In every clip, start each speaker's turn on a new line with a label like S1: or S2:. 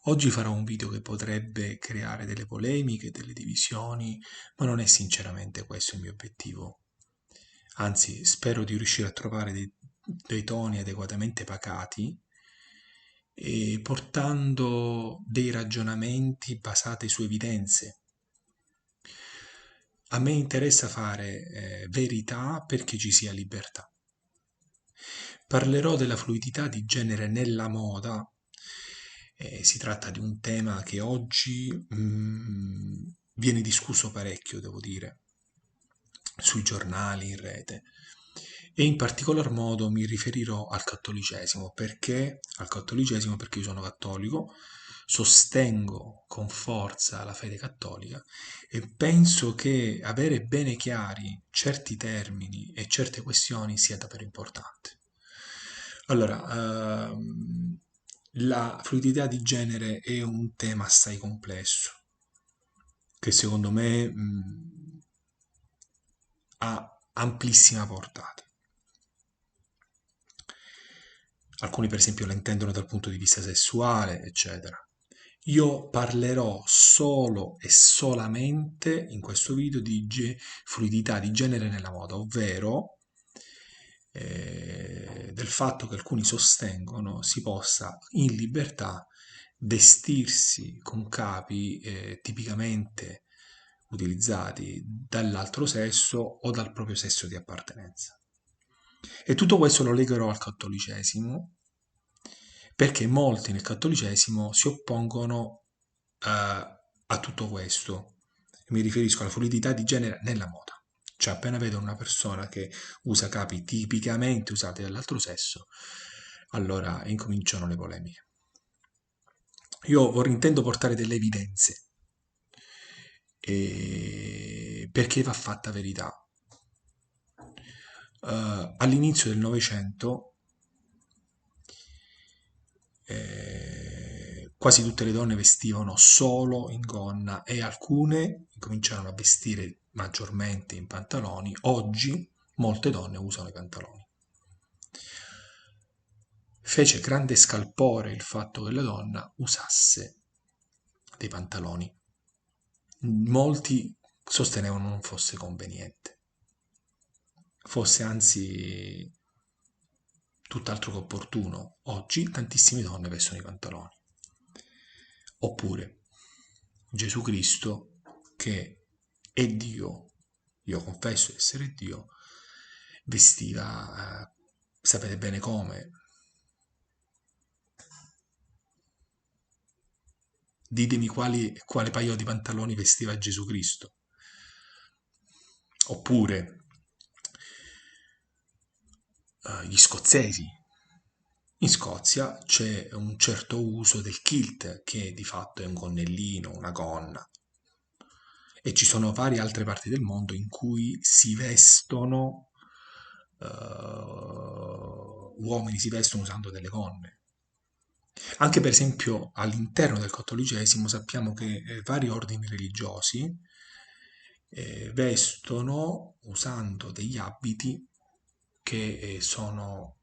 S1: Oggi farò un video che potrebbe creare delle polemiche, delle divisioni, ma non è sinceramente questo il mio obiettivo. Anzi, spero di riuscire a trovare dei toni adeguatamente pacati e portando dei ragionamenti basati su evidenze. A me interessa fare verità perché ci sia libertà. Parlerò della fluidità di genere nella moda. Si tratta di un tema che oggi viene discusso parecchio, devo dire, sui giornali, in rete. E in particolar modo mi riferirò al cattolicesimo. Perché? Al cattolicesimo perché io sono cattolico, sostengo con forza la fede cattolica e penso che avere bene chiari certi termini e certe questioni sia davvero importante. Allora, la fluidità di genere è un tema assai complesso, che secondo me ha amplissima portata. Alcuni per esempio la intendono dal punto di vista sessuale, eccetera. Io parlerò solo e solamente in questo video di fluidità di genere nella moda, ovvero del fatto che alcuni sostengono si possa in libertà vestirsi con capi tipicamente utilizzati dall'altro sesso o dal proprio sesso di appartenenza. E tutto questo lo legherò al cattolicesimo, perché molti nel cattolicesimo si oppongono a tutto questo. Mi riferisco alla fluidità di genere nella moda. Cioè, appena vedono una persona che usa capi tipicamente usati dall'altro sesso, allora incominciano le polemiche. Io intendo portare delle evidenze, perché va fatta verità. All'inizio del Novecento quasi tutte le donne vestivano solo in gonna e alcune cominciarono a vestire maggiormente in pantaloni. Oggi molte donne usano i pantaloni. Fece grande scalpore il fatto che la donna usasse dei pantaloni. Molti sostenevano non fosse conveniente, fosse anzi tutt'altro che opportuno. Oggi tantissime donne vestono i pantaloni. Oppure Gesù Cristo, che è Dio, io confesso di essere Dio, vestiva, sapete bene come. Ditemi quale paio di pantaloni vestiva Gesù Cristo. Oppure gli scozzesi. In Scozia c'è un certo uso del kilt, che di fatto è un gonnellino, una gonna. E ci sono varie altre parti del mondo in cui si vestono, uomini si vestono usando delle gonne. Anche per esempio all'interno del cattolicesimo sappiamo che vari ordini religiosi vestono usando degli abiti che sono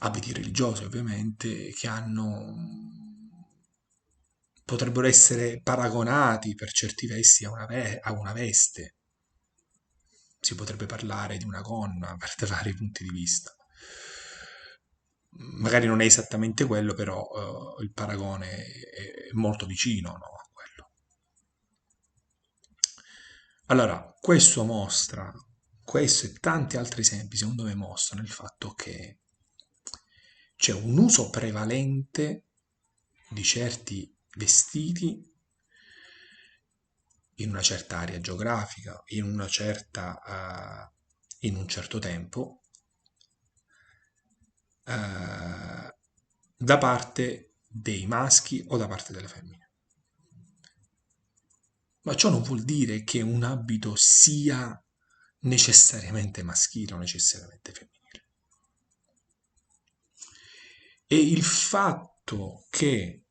S1: abiti religiosi ovviamente, che potrebbero essere paragonati per certi versi a una veste. Si potrebbe parlare di una gonna per vari punti di vista. Magari non è esattamente quello, però il paragone è molto vicino, no, a quello. Allora, questo e tanti altri esempi, secondo me, mostrano il fatto che c'è un uso prevalente di certi vestiti in una certa area geografica, in un certo tempo, da parte dei maschi o da parte delle femmine. Ma ciò non vuol dire che un abito sia necessariamente maschile o necessariamente femminile. E il fatto che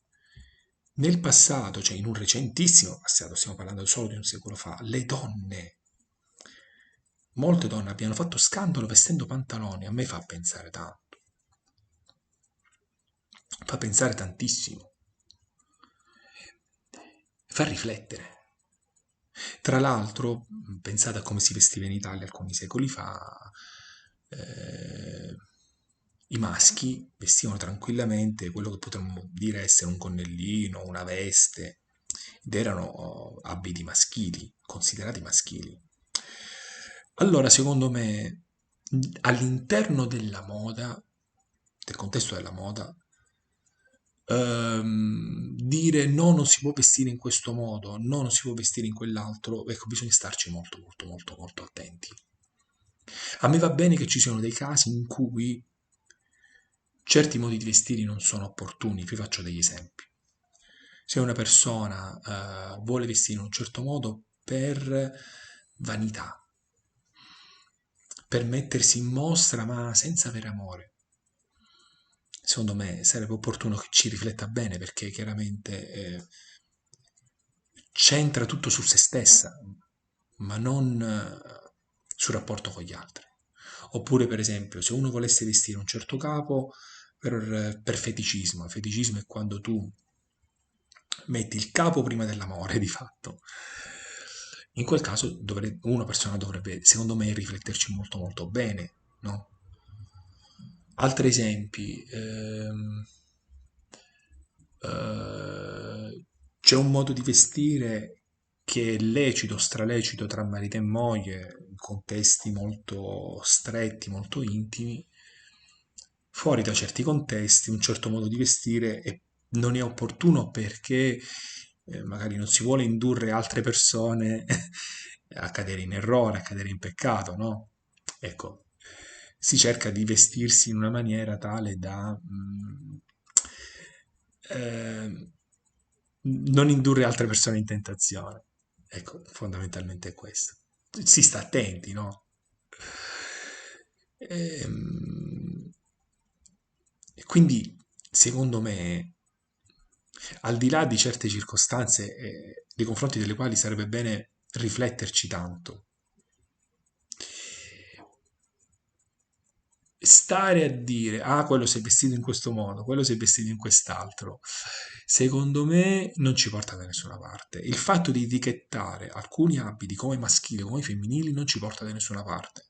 S1: nel passato, cioè in un recentissimo passato, stiamo parlando solo di un secolo fa, molte donne abbiano fatto scandalo vestendo pantaloni, a me fa pensare tanto. fa pensare tantissimo, fa riflettere. Tra l'altro, pensate a come si vestiva in Italia alcuni secoli fa, eh, i maschi vestivano tranquillamente quello che potremmo dire essere un gonnellino, una veste, ed erano abiti maschili, considerati maschili. Allora, secondo me, all'interno della moda, del contesto della moda, dire no, non si può vestire in questo modo, no, non si può vestire in quell'altro, ecco, bisogna starci molto, molto, molto, molto attenti. A me va bene che ci siano dei casi in cui certi modi di vestire non sono opportuni, vi faccio degli esempi. Se una persona vuole vestire in un certo modo per vanità, per mettersi in mostra, ma senza avere amore, secondo me sarebbe opportuno che ci rifletta bene perché chiaramente centra tutto su se stessa, ma non sul rapporto con gli altri. Oppure, per esempio, se uno volesse vestire un certo capo per feticismo, il feticismo è quando tu metti il capo prima dell'amore, di fatto. In quel caso una persona dovrebbe, secondo me, rifletterci molto molto bene, no? Altri esempi, c'è un modo di vestire che è lecito, stralecito tra marito e moglie, in contesti molto stretti, molto intimi. Fuori da certi contesti, un certo modo di vestire non è opportuno perché magari non si vuole indurre altre persone a cadere in errore, a cadere in peccato, no? Ecco, si cerca di vestirsi in una maniera tale da eh, non indurre altre persone in tentazione. Ecco, fondamentalmente è questo. Si sta attenti, no? Ehm, E quindi, secondo me, al di là di certe circostanze nei confronti delle quali sarebbe bene rifletterci tanto, stare a dire, ah, quello si è vestito in questo modo, quello si è vestito in quest'altro, secondo me non ci porta da nessuna parte. Il fatto di etichettare alcuni abiti come maschili, come femminili, non ci porta da nessuna parte.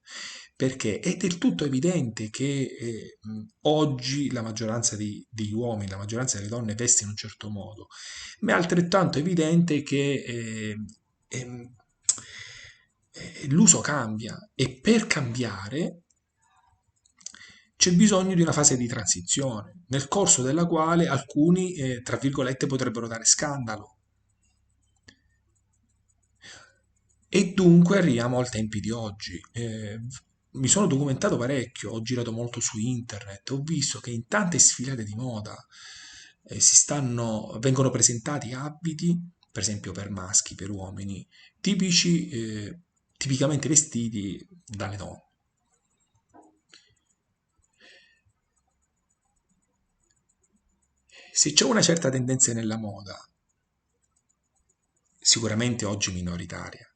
S1: Perché è del tutto evidente che oggi la maggioranza degli uomini, la maggioranza delle donne veste in un certo modo, ma è altrettanto evidente che ehm, l'uso cambia e per cambiare c'è bisogno di una fase di transizione, nel corso della quale alcuni, tra virgolette, potrebbero dare scandalo. E dunque arriviamo ai tempi di oggi. Mi sono documentato parecchio, ho girato molto su internet, ho visto che in tante sfilate di moda vengono presentati abiti, per esempio per maschi, per uomini, tipicamente vestiti dalle donne. Se c'è una certa tendenza nella moda, sicuramente oggi minoritaria,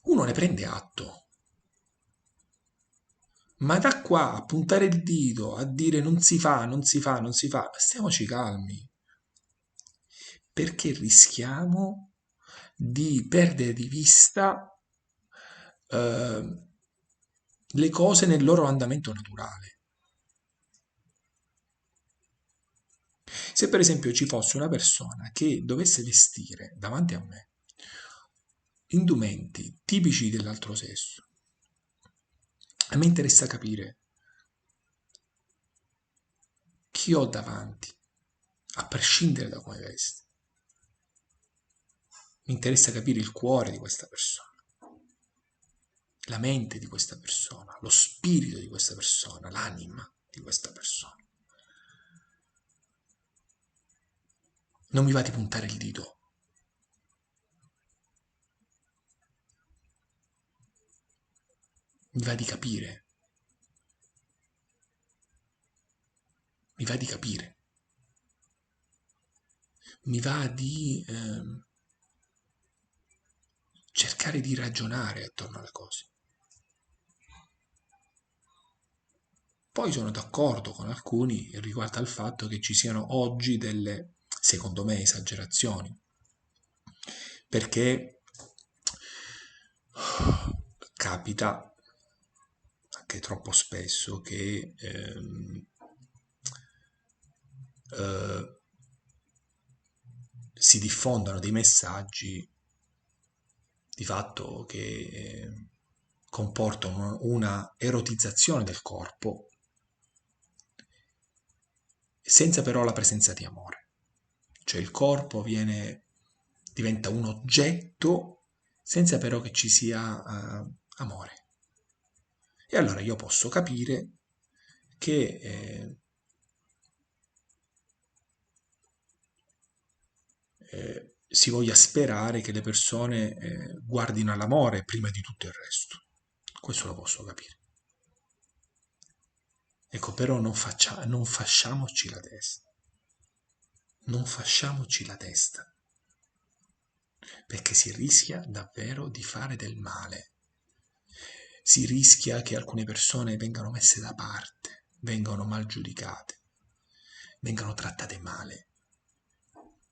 S1: uno ne prende atto, ma da qua a puntare il dito, a dire non si fa, non si fa, non si fa, stiamoci calmi, perché rischiamo di perdere di vista eh, le cose nel loro andamento naturale. Se per esempio ci fosse una persona che dovesse vestire davanti a me indumenti tipici dell'altro sesso, a me interessa capire chi ho davanti, a prescindere da come veste. Mi interessa capire il cuore di questa persona, la mente di questa persona, lo spirito di questa persona, l'anima di questa persona. Non mi va di puntare il dito, mi va di capire, mi va di capire, mi va di cercare di ragionare attorno alle cose. Poi sono d'accordo con alcuni riguardo al fatto che ci siano oggi delle, secondo me, esagerazioni, perché capita anche troppo spesso che eh, si diffondano dei messaggi di fatto che comportano una erotizzazione del corpo senza però la presenza di amore. Cioè il corpo diventa un oggetto senza però che ci sia amore. E allora io posso capire che si voglia sperare che le persone guardino all'amore prima di tutto il resto. Questo lo posso capire. Ecco, però non fasciamoci la testa. Non fasciamoci la testa, perché si rischia davvero di fare del male. Si rischia che alcune persone vengano messe da parte, vengano mal giudicate, vengano trattate male,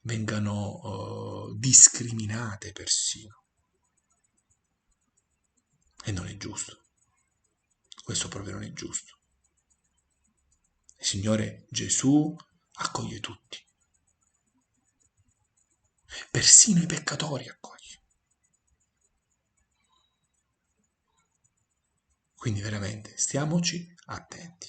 S1: vengano discriminate persino. E non è giusto. Questo proprio non è giusto. Il Signore Gesù accoglie tutti, persino i peccatori accoglie. Quindi veramente stiamoci attenti.